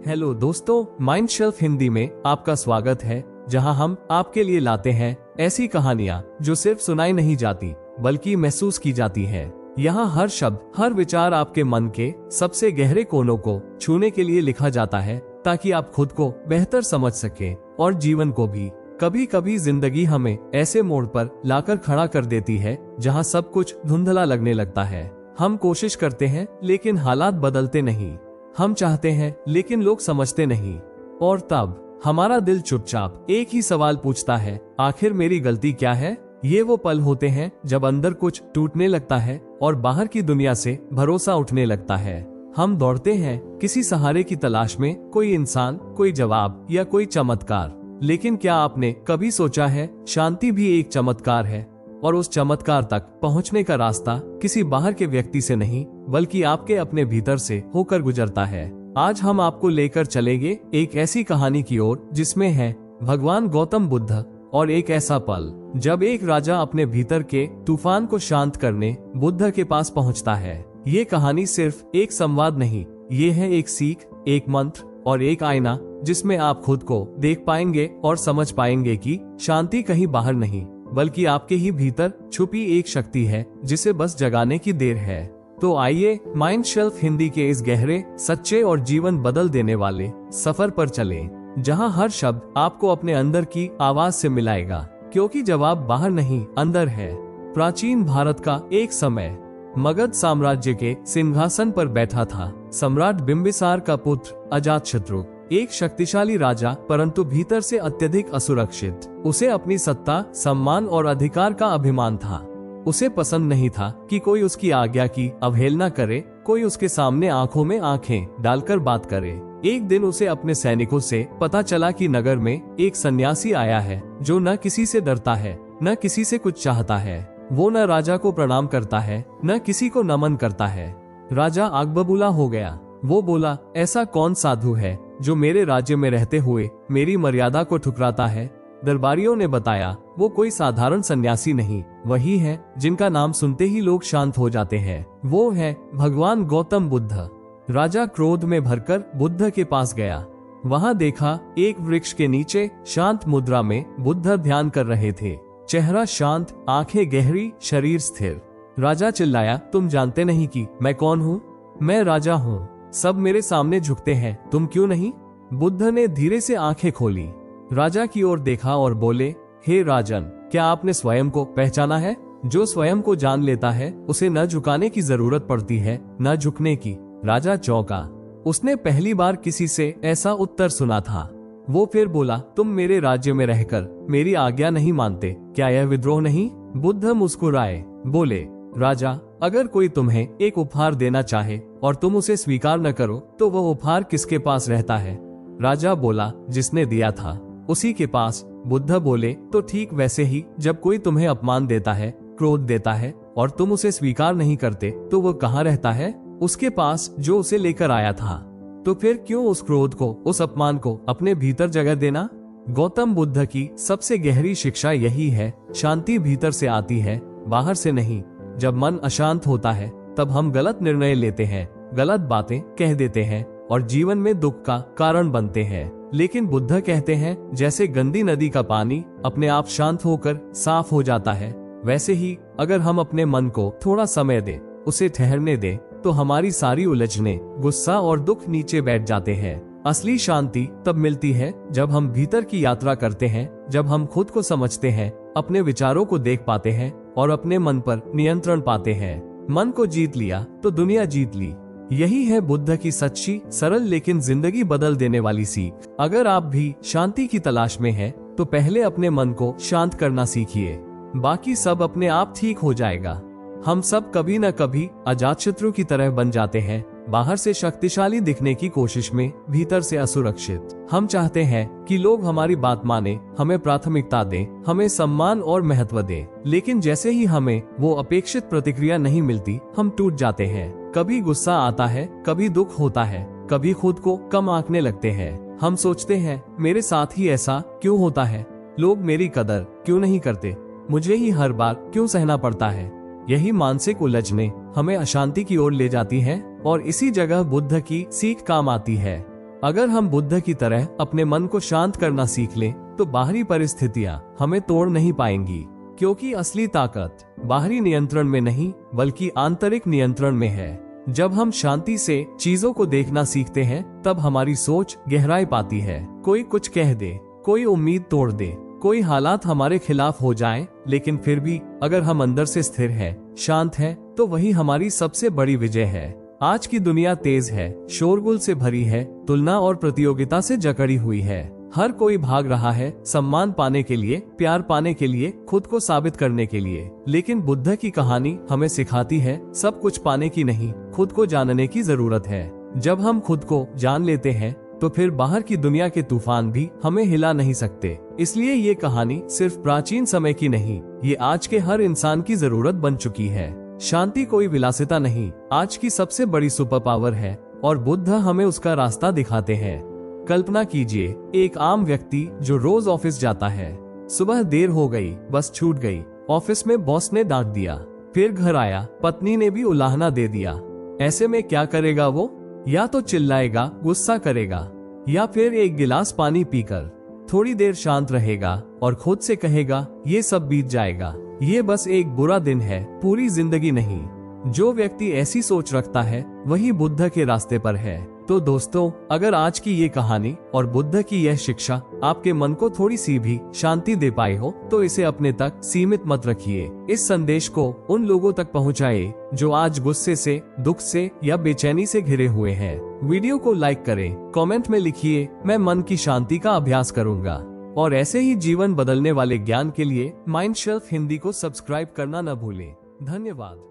Hello दोस्तों, mind shelf Hindi में आपका स्वागत है, जहां हम आपके लिए लाते हैं ऐसी कहानियां जो सिर्फ सुनाई नहीं जाती बल्कि महसूस की जाती है। यहाँ हर शब्द, हर विचार आपके मन के सबसे गहरे कोनों को छूने के लिए लिखा जाता है, ताकि आप खुद को बेहतर समझ सके और जीवन को भी। कभी कभी जिंदगी हमें ऐसे मोड़ पर लाकर खड़ा कर देती है जहाँ सब कुछ धुंधला लगने लगता है। हम कोशिश करते हैं लेकिन हालात बदलते नहीं। हम चाहते हैं लेकिन लोग समझते नहीं। और तब हमारा दिल चुपचाप एक ही सवाल पूछता है, आखिर मेरी गलती क्या है? ये वो पल होते हैं जब अंदर कुछ टूटने लगता है और बाहर की दुनिया से भरोसा उठने लगता है। हम दौड़ते हैं किसी सहारे की तलाश में, कोई इंसान, कोई जवाब या कोई चमत्कार। लेकिन क्या आपने कभी सोचा है, शांति भी एक चमत्कार है, और उस चमत्कार तक पहुंचने का रास्ता किसी बाहर के व्यक्ति से नहीं बल्कि आपके अपने भीतर से होकर गुजरता है। आज हम आपको लेकर चलेंगे एक ऐसी कहानी की ओर जिसमें है भगवान गौतम बुद्ध और एक ऐसा पल जब एक राजा अपने भीतर के तूफान को शांत करने बुद्ध के पास पहुंचता है। ये कहानी सिर्फ एक संवाद नहीं, ये है एक सीख, एक मंत्र और एक आईना जिसमें आप खुद को देख पाएंगे और समझ पाएंगे कि शांति कहीं बाहर नहीं बल्कि आपके ही भीतर छुपी एक शक्ति है जिसे बस जगाने की देर है। तो आइए माइंड शेल्फ हिंदी के इस गहरे, सच्चे और जीवन बदल देने वाले सफर पर चलें, जहां हर शब्द आपको अपने अंदर की आवाज से मिलाएगा, क्योंकि जवाब बाहर नहीं अंदर है। प्राचीन भारत का एक समय मगध साम्राज्य के सिंहासन पर बैठा था सम्राट बिंबिसार का पुत्र अजातशत्रु। एक शक्तिशाली राजा, परंतु भीतर से अत्यधिक असुरक्षित। उसे अपनी सत्ता, सम्मान और अधिकार का अभिमान था। उसे पसंद नहीं था कि कोई उसकी आज्ञा की अवहेलना करे, कोई उसके सामने आंखों में आंखें डालकर बात करे। एक दिन उसे अपने सैनिकों से पता चला कि नगर में एक सन्यासी आया है जो न किसी से डरता है, न किसी से कुछ चाहता है। वो न राजा को प्रणाम करता है, न किसी को नमन करता है। राजा आग बबूला हो गया। वो बोला, ऐसा कौन साधु है जो मेरे राज्य में रहते हुए मेरी मर्यादा को ठुकराता है? दरबारियों ने बताया, वो कोई साधारण सन्यासी नहीं, वही है जिनका नाम सुनते ही लोग शांत हो जाते हैं। वो है भगवान गौतम बुद्ध। राजा क्रोध में भरकर बुद्ध के पास गया। वहाँ देखा एक वृक्ष के नीचे शांत मुद्रा में बुद्ध ध्यान कर रहे थे। चेहरा शांत, आंखें गहरी, शरीर स्थिर। राजा चिल्लाया, तुम जानते नहीं कि मैं कौन हूँ? मैं राजा हूँ। सब मेरे सामने झुकते हैं, तुम क्यों नहीं? बुद्ध ने धीरे से आंखें खोली, राजा की ओर देखा और बोले, हे राजन, क्या आपने स्वयं को पहचाना है? जो स्वयं को जान लेता है उसे न झुकाने की जरूरत पड़ती है, न झुकने की। राजा चौंका। उसने पहली बार किसी से ऐसा उत्तर सुना था। वो फिर बोला, तुम मेरे राज्य में रहकर मेरी आज्ञा नहीं मानते, क्या यह विद्रोह नहीं? बुद्ध मुस्कुराए, बोले, राजा, अगर कोई तुम्हें एक उपहार देना चाहे और तुम उसे स्वीकार न करो तो वह उपहार किसके पास रहता है? राजा बोला, जिसने दिया था उसी के पास। बुद्ध बोले, तो ठीक वैसे ही जब कोई तुम्हें अपमान देता है, क्रोध देता है और तुम उसे स्वीकार नहीं करते तो वह कहाँ रहता है? उसके पास जो उसे लेकर आया था। तो फिर क्यों उस क्रोध को, उस अपमान को अपने भीतर जगह देना? गौतम बुद्ध की सबसे गहरी शिक्षा यही है, शांति भीतर से आती है, बाहर से नहीं। जब मन अशांत होता है तब हम गलत निर्णय लेते हैं, गलत बातें कह देते हैं और जीवन में दुख का कारण बनते हैं। लेकिन बुद्ध कहते हैं, जैसे गंदी नदी का पानी अपने आप शांत होकर साफ हो जाता है, वैसे ही अगर हम अपने मन को थोड़ा समय दें, उसे ठहरने दें, तो हमारी सारी उलझने, गुस्सा और दुख नीचे बैठ जाते हैं। असली शांति तब मिलती है जब हम भीतर की यात्रा करते हैं, जब हम खुद को समझते हैं, अपने विचारों को देख पाते हैं और अपने मन पर नियंत्रण पाते हैं। मन को जीत लिया तो दुनिया जीत ली। यही है बुद्ध की सच्ची, सरल लेकिन जिंदगी बदल देने वाली सीख। अगर आप भी शांति की तलाश में हैं, तो पहले अपने मन को शांत करना सीखिए, बाकी सब अपने आप ठीक हो जाएगा। हम सब कभी न कभी अजातशत्रु की तरह बन जाते हैं, बाहर से शक्तिशाली दिखने की कोशिश में, भीतर से असुरक्षित। हम चाहते हैं कि लोग हमारी बात माने, हमें प्राथमिकता दें, हमें सम्मान और महत्व दें। लेकिन जैसे ही हमें वो अपेक्षित प्रतिक्रिया नहीं मिलती, हम टूट जाते हैं। कभी गुस्सा आता है, कभी दुख होता है, कभी खुद को कम आंकने लगते हैं। हम सोचते हैं, मेरे साथ ही ऐसा क्यों होता है? लोग मेरी कदर क्यों नहीं करते? मुझे ही हर बार क्यों सहना पड़ता है? यही मानसिक उलझने हमें अशांति की ओर ले जाती हैं और इसी जगह बुद्ध की सीख काम आती है। अगर हम बुद्ध की तरह अपने मन को शांत करना सीख लें, तो बाहरी परिस्थितियां हमें तोड़ नहीं पाएंगी, क्योंकि असली ताकत बाहरी नियंत्रण में नहीं बल्कि आंतरिक नियंत्रण में है। जब हम शांति से चीजों को देखना सीखते हैं, तब हमारी सोच गहराई पाती है। कोई कुछ कह दे, कोई उम्मीद तोड़ दे, कोई हालात हमारे खिलाफ हो जाए, लेकिन फिर भी अगर हम अंदर से स्थिर है, शांत है, तो वही हमारी सबसे बड़ी विजय है। आज की दुनिया तेज है, शोरगुल से भरी है, तुलना और प्रतियोगिता से जकड़ी हुई है। हर कोई भाग रहा है सम्मान पाने के लिए, प्यार पाने के लिए, खुद को साबित करने के लिए। लेकिन बुद्ध की कहानी हमें सिखाती है, सब कुछ पाने की नहीं, खुद को जानने की जरूरत है। जब हम खुद को जान लेते हैं, तो फिर बाहर की दुनिया के तूफान भी हमें हिला नहीं सकते। इसलिए ये कहानी सिर्फ प्राचीन समय की नहीं, ये आज के हर इंसान की जरूरत बन चुकी है। शांति कोई विलासिता नहीं, आज की सबसे बड़ी सुपर पावर है, और बुद्ध हमें उसका रास्ता दिखाते हैं। कल्पना कीजिए, एक आम व्यक्ति जो रोज ऑफिस जाता है। सुबह देर हो गई, बस छूट गई, ऑफिस में बॉस ने डांट दिया, फिर घर आया, पत्नी ने भी उलाहना दे दिया। ऐसे में क्या करेगा वो? या तो चिल्लाएगा, गुस्सा करेगा, या फिर एक गिलास पानी पीकर थोड़ी देर शांत रहेगा और खुद से कहेगा, ये सब बीत जाएगा, ये बस एक बुरा दिन है, पूरी जिंदगी नहीं। जो व्यक्ति ऐसी सोच रखता है, वही बुद्ध के रास्ते पर है। तो दोस्तों, अगर आज की ये कहानी और बुद्ध की यह शिक्षा आपके मन को थोड़ी सी भी शांति दे पाई हो, तो इसे अपने तक सीमित मत रखिए। इस संदेश को उन लोगों तक पहुंचाइए जो आज गुस्से से, दुख से या बेचैनी से घिरे हुए हैं। वीडियो को लाइक करें, कमेंट में लिखिए, मैं मन की शांति का अभ्यास करूंगा। और ऐसे ही जीवन बदलने वाले ज्ञान के लिए माइंड शेल्फ हिंदी को सब्सक्राइब करना न भूलें। धन्यवाद।